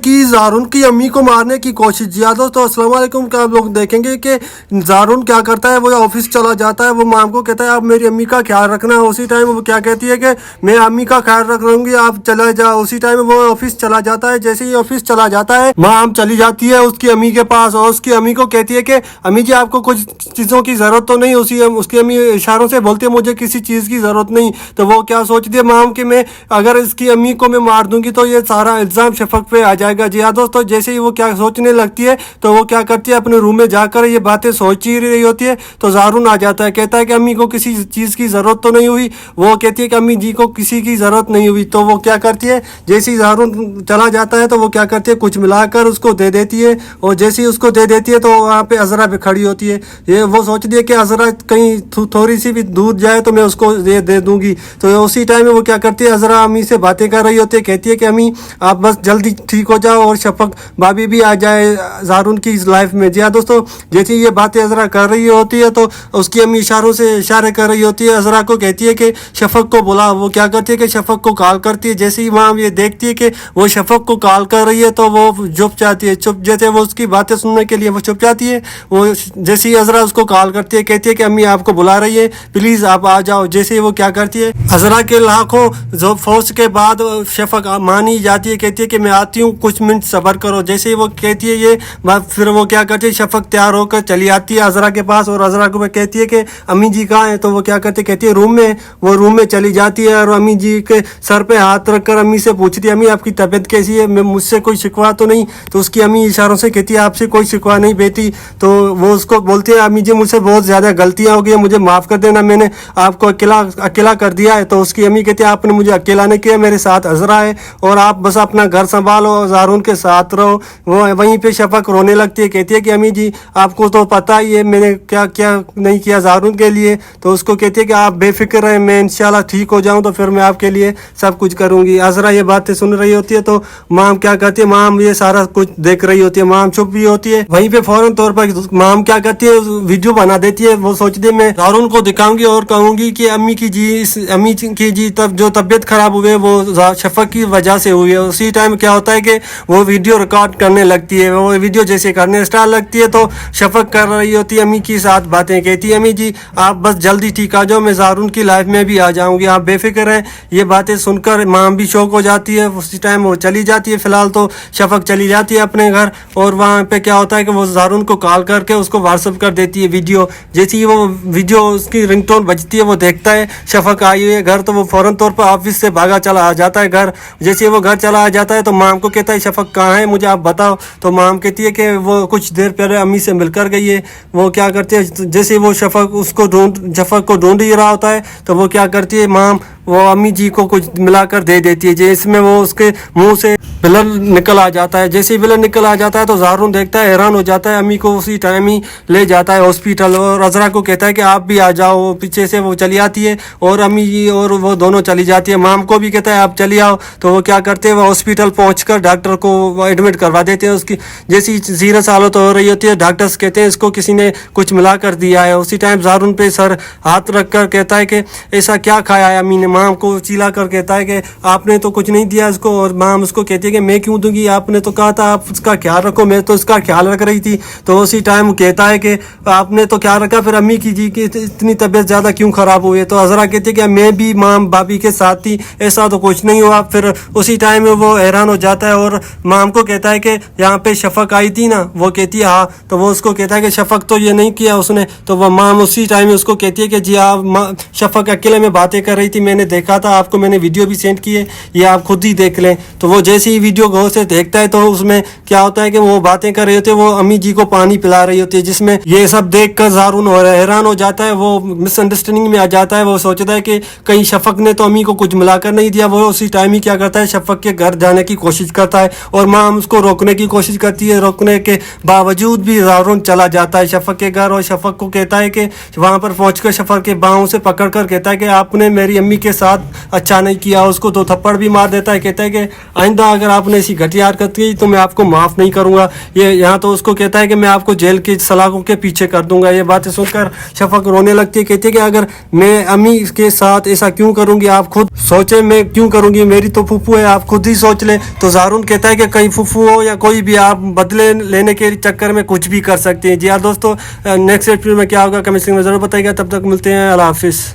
की ज़ारून की अम्मी को मारने की कोशिश। जी दोस्तों अस्सलाम वालेकुम। का आप लोग देखेंगे कि ज़ारून क्या करता है, वो ऑफिस चला जाता है, वो माम को कहता है आप मेरी अम्मी का ख्याल रखना। उसी टाइम वो क्या कहती है कि मैं अम्मी का ख्याल रख लूँगी, आप चला जाओ। उसी टाइम वो ऑफिस चला जाता है। जैसे ही ऑफिस चला जाता है माम चली जाती है उसकी अम्मी के पास और उसकी अम्मी को कहती है कि अम्मी जी आपको कुछ चीज़ों की ज़रूरत तो नहीं। उसकी अम्मी इशारों से बोलती है मुझे किसी चीज़ की ज़रूरत नहीं। तो वो क्या सोचती है माम कि मैं अगर इसकी अम्मी को मैं मार दूंगी तो ये सारा इल्ज़ाम शफक पे आ जाएगा। जी हाँ दोस्तों, जैसे ही वो क्या सोचने लगती है तो वो क्या करती है अपने रूम में जाकर ये बातें सोच ही रही होती है तो ज़ारून आ जाता है, कहता है कि अम्मी को किसी चीज़ की ज़रूरत तो नहीं हुई। वो कहती है कि अम्मी जी को किसी की ज़रूरत नहीं हुई। तो वो क्या करती है, जैसे ही ज़ारून चला जाता है तो वो क्या करती है कुछ मिलाकर उसको दे देती है और जैसे ही उसको दे देती है तो वहाँ पे अज़रा भी खड़ी होती है। ये वो सोचती है कि अज़रा कहीं थोड़ी सी भी दूर जाए तो मैं उसको ये दे दूँगी। तो उसी टाइम में वो क्या करती है, अज़रा अम्मी से बातें कर रही होती है, कहती है कि अम्मी आप बस जल्दी ठीक हो जाओ और शफक भाभी भी आ जाए ज़ारून की लाइफ में। जी हाँ दोस्तों, जैसे ये बातें अज़रा कर रही होती है तो उसकी अम्मी इशारों से इशारे कर रही होती है, अज़रा को कहती है कि शफक को बुला। वो क्या करती है कि शफक को कॉल करती है। जैसे ही वहाँ ये देखती है कि वो शफक को कॉल कर रही है तो वो चुप जाती है। चुप जैसे वो उसकी बातें सुनने के लिए वो चुप जाती है। वो जैसे ही अज़रा उसको कॉल करती है कहती है कि अम्मी आपको बुला रही है, प्लीज़ आप आ जाओ। जैसे ही वो क्या करती है, अज़रा के लाखों जो फोर्स के बाद शफक मानी जाती है, कहती है कि मैं आती हूँ कुछ मिनट सब्र करो। जैसे ही वो कहती है ये बात फिर वो क्या करती है, शफक तैयार होकर चली आती है अज़रा के पास और अज़रा को कहती है कि अम्मी जी कहाँ है। तो वो क्या करती है, कहती है रूम में। वो रूम में चली जाती है और अम्मी जी के सर पे हाथ रख कर अम्मी से पूछती है अम्मी आपकी तबीयत कैसी है, मैं मुझसे कोई शिकवा तो नहीं। तो उसकी अम्मी इशारों से कहती है आपसे कोई शिकवा नहीं बेटी। तो वो उसको बोलती है अम्मी जी मुझसे बहुत ज़्यादा गलतियाँ हो गई, मुझे माफ़ कर देना, मैंने आपको अकेला कर दिया है। तो उसकी अम्मी कहती है आपने मुझे अकेला नहीं किया, मेरे साथ अज़रा है और आप बस अपना घर संभालो और ज़ारून के साथ रहो। वो वहीं पे शफक रोने लगती है, कहती है कि अम्मी जी आपको तो पता ही है मैंने क्या क्या नहीं किया ज़ारून के लिए। तो उसको कहती है कि आप बेफिक्र रहें, मैं इंशाल्लाह ठीक हो जाऊँ तो फिर मैं आपके लिए सब कुछ करूँगी। अज़रा ये बातें सुन रही होती है तो माम क्या करती है, माम ये सारा कुछ देख रही होती है, माम चुप भी होती है। वहीं पे फौरन तौर पर माम क्या करती है, वीडियो बना देती है। वो सोचती है मैं ज़ारून को दिखाऊंगी और कहूँगी कि अम्मी की जी तब जो तबीयत खराब हुई है वो शफक की वजह से हुई है। उसी टाइम क्या होता है कि वो वीडियो रिकॉर्ड करने लगती है। वो वीडियो जैसे करने स्टार्ट लगती है तो शफक कर रही होती है अम्मी के साथ बातें, कहती है अम्मी जी आप बस जल्दी ठीक आ जाओ, मैं ज़ारून की लाइफ में भी आ जाऊंगी, आप बेफिक्र हैं। ये बातें सुनकर माम भी शौक हो जाती है। उसी टाइम वो चली जाती है। फिलहाल तो शफक चली जाती है अपने घर और वहाँ पे क्या होता है कि वो ज़ारून को कॉल करके उसको व्हाट्सअप कर देती है वीडियो। जैसे ही वो वीडियो उसकी रिंगटोन बजती है वो देखता है शफक आई हुई है घर, तो वो फ़ौरन तौर पर ऑफिस से भागा चला आ जाता है घर। जैसे ही वो घर चला आ जाता है तो माम को कहता है शफक कहाँ है, मुझे आप बताओ। तो माम कहती है कि वो कुछ देर पहले अम्मी से मिलकर गई है। वो क्या करती है, जैसे ही वो शफक को ढूंढ ही रहा होता है तो वो क्या करती है माम, वो अम्मी जी को कुछ मिलाकर दे देती है जिसमें वो उसके मुंह से ब्लड निकल आ जाता है। जैसे ही ब्लड निकल आ जाता है तो ज़ारून देखता है, हैरान हो जाता है। अम्मी को उसी टाइम ही ले जाता है हॉस्पिटल और अज़रा को कहता है कि आप भी आ जाओ। पीछे से वो चली आती है और अम्मी जी और वो दोनों चली जाती है। माम को भी कहता है आप चली आओ। तो वो क्या करते हैं, वो हॉस्पिटल पहुँच डॉक्टर को एडमिट करवा देते हैं। उसकी जैसी सीरियस हालत हो रही होती है डॉक्टर्स कहते हैं इसको किसी ने कुछ मिला कर दिया है। उसी टाइम ज़ारून पे सर हाथ रख कर कहता है कि ऐसा क्या खाया है अम्मी ने। माम को चिल्ला कर कहता है कि आपने तो कुछ नहीं दिया इसको। और माम उसको कहती है कि मैं क्यों दूंगी, आपने तो कहा था आप उसका ख्याल रखो, मैं तो इसका ख्याल रख रही थी। तो उसी टाइम कहता है कि आपने तो ख्याल रखा, फिर अम्मी की जी की इतनी तबीयत ज़्यादा क्यों ख़राब हुई है। तो अज़रा कहती है कि मैं भी माम भाभी के साथ थी, ऐसा तो कुछ नहीं हुआ। फिर उसी टाइम में वो हैरान हो जाता है और माम को कहता है कि यहाँ पे शफक आई थी ना। वो कहती है हाँ। तो वो उसको कहता है कि शफक तो ये नहीं किया उसने। तो वह माम उसी टाइम में उसको कहती है कि जी आप शफक अकेले में बातें कर रही थी, मैंने देखा था, आपको मैंने वीडियो भी सेंड की है, ये आप खुद ही देख लें। तो वो जैसे ही वीडियो गौर से देखता है तो उसमें क्या होता है कि वो बातें कर रही होती है, वो अम्मी जी को पानी पिला रही होती है, जिसमें ये सब देख कर ज़ारून हैरान हो जाता है। वो मिसअंडरस्टैंडिंग में आ जाता है। वो सोचता है कि कहीं शफक ने तो अम्मी को कुछ मिलाकर नहीं दिया। वो उसी टाइम ही क्या करता है, शफक के घर जाने की कोशिश करता है और माम उसको रोकने की कोशिश करती है। रोकने के बावजूद भी ज़ारून चला जाता है शफक के घर और शफक को कहता है कि वहाँ पर पहुँच कर शफक के बाहों से पकड़ कर कहता है कि आपने मेरी अम्मी के साथ अच्छा नहीं किया, उसको तो थप्पड़ भी मार देता है, कहता है कि आइंदा अगर आपने ऐसी घटिया हरकत की तो मैं आपको माफ़ नहीं करूँगा। ये यहाँ तो उसको कहता है कि मैं आपको जेल के सलाखों के पीछे कर दूंगा। ये बातें सुनकर शफक रोने लगती है, कहती है कि अगर मैं अम्मी के साथ ऐसा क्यों करूँगी, आप खुद सोचें मैं क्यों करूँगी, मेरी तो फूफू है, आप खुद ही सोच लें। तो ज़ारून कहता है कि कहीं फूफू हो या कोई भी, आप बदले लेने के चक्कर में कुछ भी कर सकते हैं। जी हाँ दोस्तों, नेक्स्ट एपिसोड में क्या होगा कमेंट सेक्शन में ज़रूर बताइएगा। तब तक मिलते हैं, अल्लाह हाफिज़।